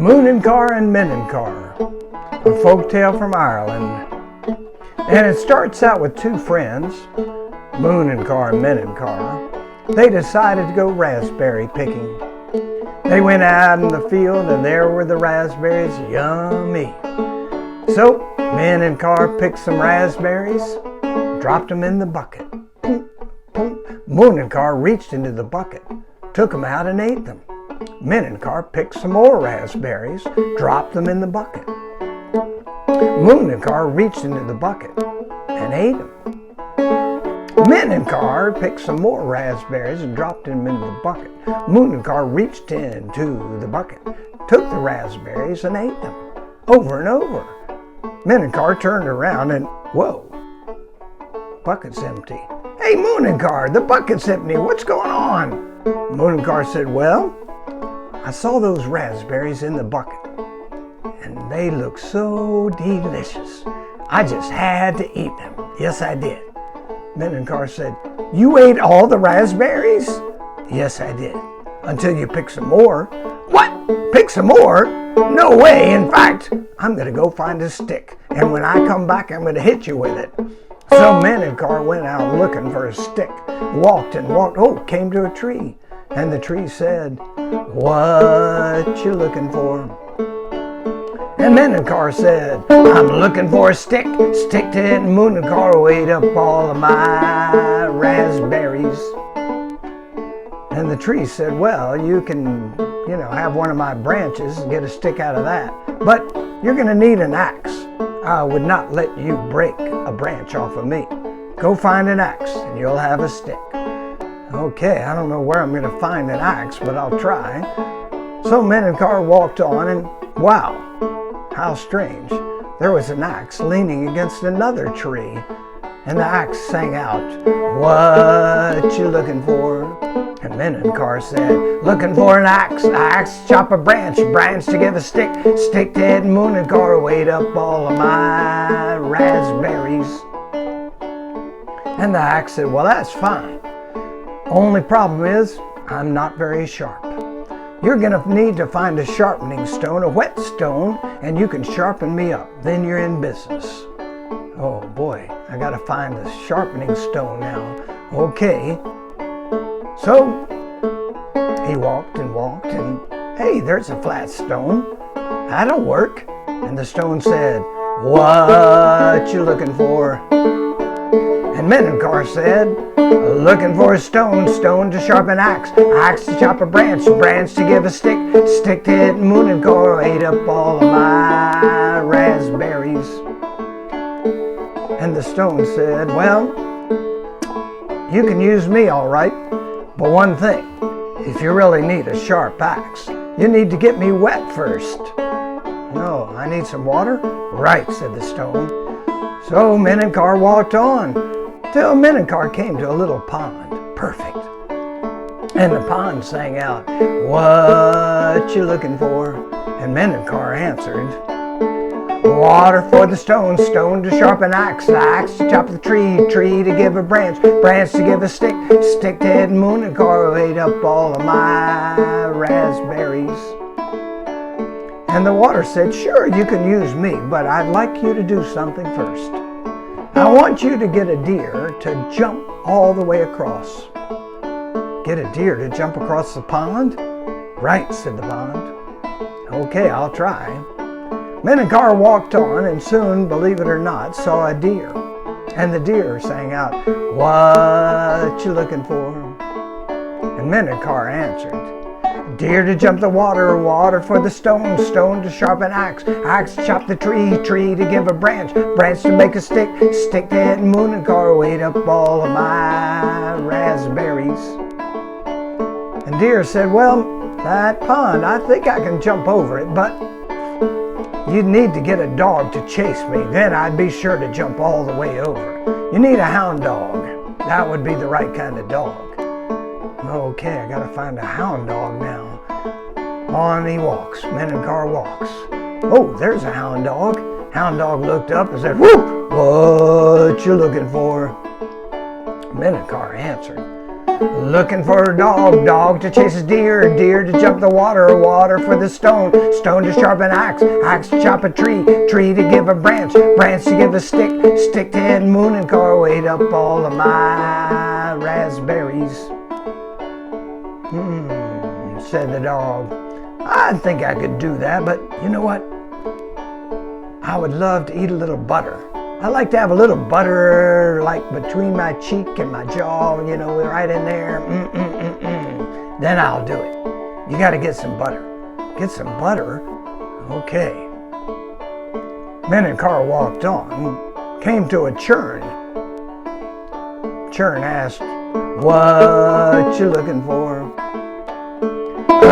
Munanchar and Menanchar, a folk tale from Ireland. And it starts out with two friends, Munanchar and Menanchar. They decided to go raspberry picking. They went out in the field and there were the raspberries, yummy. So Menanchar picked some raspberries, dropped them in the bucket. Munanchar reached into the bucket, took them out and ate them. Menanchar picked some more raspberries, dropped them in the bucket. Munanchar reached into the bucket and ate them. Menanchar picked some more raspberries and dropped them into the bucket. Munanchar reached into the bucket, took the raspberries and ate them, over and over. Menanchar turned around and, whoa, bucket's empty. Hey Munanchar, the bucket's empty, what's going on? Munanchar said, well, I saw those raspberries in the bucket and they look so delicious. I just had to eat them. Yes, I did. Menanchar said, you ate all the raspberries? Yes, I did. Until you picked some more. What? Pick some more? No way. In fact, I'm going to go find a stick. And when I come back, I'm going to hit you with it. So Menanchar went out looking for a stick. Walked and walked. Came to a tree. And the tree said, what you looking for? And Menanchar said, I'm looking for a stick. Stick to it. And Munanchar ate up all of my raspberries. And the tree said, well, you can, have one of my branches and get a stick out of that. But you're going to need an axe. I would not let you break a branch off of me. Go find an axe and you'll have a stick. Okay, I don't know where I'm going to find an axe, but I'll try. So Menanchar walked on and wow, how strange. There was an axe leaning against another tree. And the axe sang out, what you looking for? And Menanchar said, looking for an axe to chop a branch to give a stick to it. And Munanchar ate up all of my raspberries. And the axe said, well, that's fine. Only problem is, I'm not very sharp. You're going to need to find a sharpening stone, a whetstone, and you can sharpen me up. Then you're in business. Oh boy, I got to find the sharpening stone now. Okay. So he walked and hey, there's a flat stone. That'll work. And the stone said, what you looking for? And Menanchar said, looking for a stone to sharpen axe to chop a branch to give a stick to it. And Munanchar ate up all of my raspberries. And the stone said, well, you can use me all right, but one thing, if you really need a sharp axe, you need to get me wet first. No, I need some water? Right, said the stone. So Menanchar walked on till Menanchar came to a little pond. Perfect. And the pond sang out, what you looking for? And Menanchar answered, water for the stone to sharpen axe to chop the tree to give a branch to give a stick to it. And Munanchar ate up all of my raspberries. And the water said, sure, you can use me, but I'd like you to do something first. I want you to get a deer to jump all the way across. Get a deer to jump across the pond? Right, said the pond. Okay, I'll try. Menanchar walked on and soon, believe it or not, saw a deer. And the deer sang out, what you looking for? And Menanchar answered, deer to jump the water for the stone to sharpen axe to chop the tree to give a branch to make a stick to it. And Munanchar ate up all of my raspberries. And deer said, well, that pond, I think I can jump over it, but you'd need to get a dog to chase me. Then I'd be sure to jump all the way over. You need a hound dog. That would be the right kind of dog. Okay, I gotta find a hound dog now. On he walks. Menanchar walks. Oh, there's a hound dog. Hound dog looked up and said, whoop, what you looking for? Menanchar answered, Looking for a dog, dog to chase a deer, deer to jump the water, water for the stone, stone to sharpen axe, axe to chop a tree, tree to give a branch, branch to give a stick, stick to hit Munanchar, ate up all of my raspberries. Said the dog. I think I could do that, but you know what? I would love to eat a little butter. I like to have a little butter like between my cheek and my jaw, you know, right in there. Then I'll do it. You got to get some butter. Get some butter? Okay. Menanchar walked on, came to a churn. Churn asked, "What you looking for?"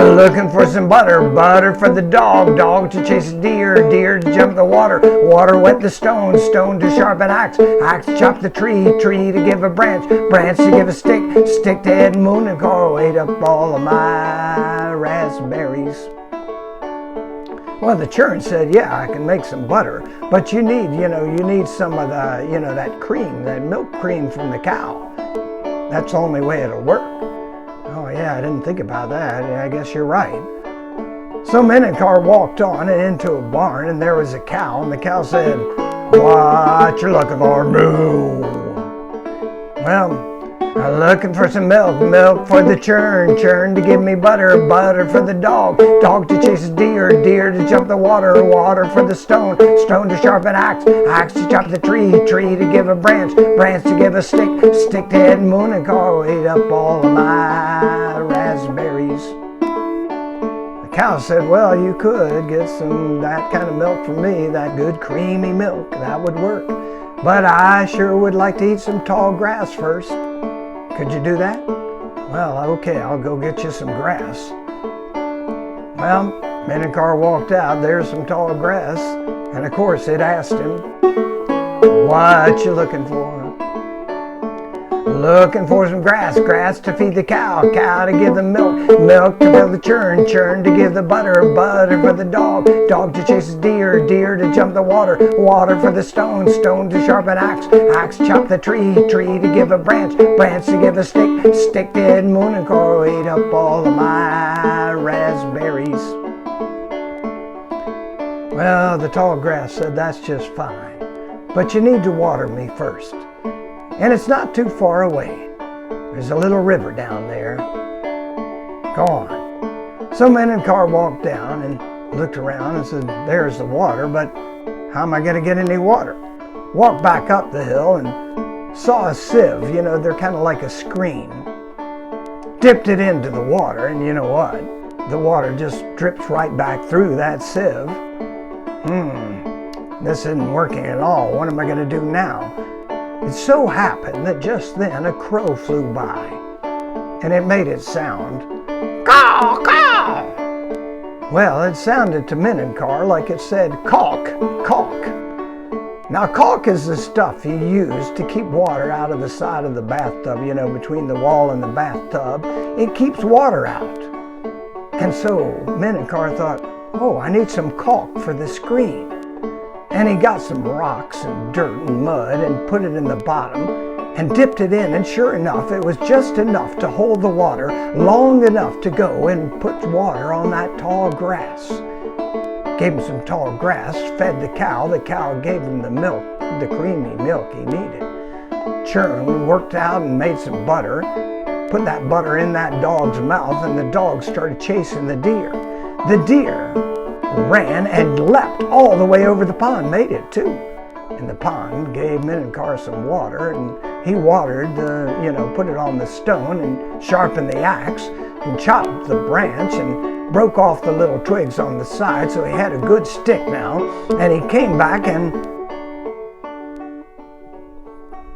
"Looking for some butter, butter for the dog, dog to chase a deer, deer to jump the water, water wet the stone, stone to sharpen axe, axe to chop the tree, tree to give a branch, branch to give a stick, stick to head Munanchar, ate up all of my raspberries." Well, the churn said, "Yeah, I can make some butter, but you need some of the, that cream, that milk cream from the cow. That's the only way it'll work." "Oh yeah, I didn't think about that. I guess you're right." So Menanchar walked on and into a barn, and there was a cow, and the cow said, "What you looking for, moo?" "Well, I'm looking for some milk, milk for the churn, churn to give me butter, butter for the dog, dog to chase a deer, deer to jump the water, water for the stone, stone to sharpen axe, axe to chop the tree, tree to give a branch, branch to give a stick, stick to head Munanchar, ate up all of my raspberries." The cow said, "Well, you could get some that kind of milk from me, that good creamy milk, that would work. But I sure would like to eat some tall grass first. Could you do that?" "Well, okay, I'll go get you some grass." Well, Menanchar walked out. There's some tall grass. And of course, it asked him, "What you looking for?" "Looking for some grass, grass to feed the cow, cow to give the milk, milk to build the churn, churn to give the butter, butter for the dog, dog to chase a deer, deer to jump the water, water for the stone, stone to sharpen axe, axe to chop the tree, tree to give a branch, branch to give a stick, stick to head Munanchar, ate up all of my raspberries." Well, the tall grass said, "That's just fine, but you need to water me first. And it's not too far away. There's a little river down there. Go on." So Menanchar walked down and looked around and said, "There's the water, but how am I going to get any water?" Walked back up the hill and saw a sieve. They're kind of like a screen. Dipped it into the water, and you know what? The water just drips right back through that sieve. This isn't working at all. What am I going to do now? It so happened that just then a crow flew by, and it made its sound, "Caw, caw." Well, it sounded to Menanchar like it said, "Caulk, caulk." Now, caulk is the stuff you use to keep water out of the side of the bathtub, between the wall and the bathtub. It keeps water out. And so Menanchar thought, "Oh, I need some caulk for the screen." And he got some rocks and dirt and mud and put it in the bottom and dipped it in, and sure enough, it was just enough to hold the water long enough to go and put water on that tall grass. Gave him some tall grass, fed the cow gave him the milk, the creamy milk he needed. Churn worked out and made some butter, put that butter in that dog's mouth, and the dog started chasing the deer. The deer ran and leapt all the way over the pond, made it too. And the pond gave Menanchar some water, and he watered put it on the stone and sharpened the axe and chopped the branch and broke off the little twigs on the side, so he had a good stick now. And he came back and,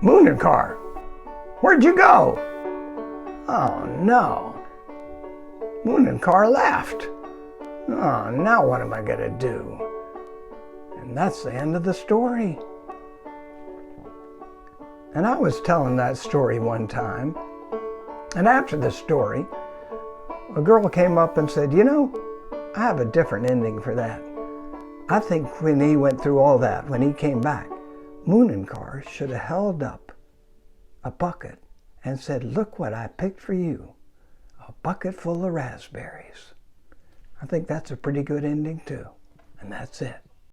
"Munanchar, where'd you go?" Oh no. Munanchar laughed. "Oh, now what am I going to do?" And that's the end of the story. And I was telling that story one time, and after the story, a girl came up and said, "I have a different ending for that. I think when he went through all that, when he came back, Munanchar should have held up a bucket and said, "Look what I picked for you, a bucket full of raspberries." I think that's a pretty good ending too. And that's it.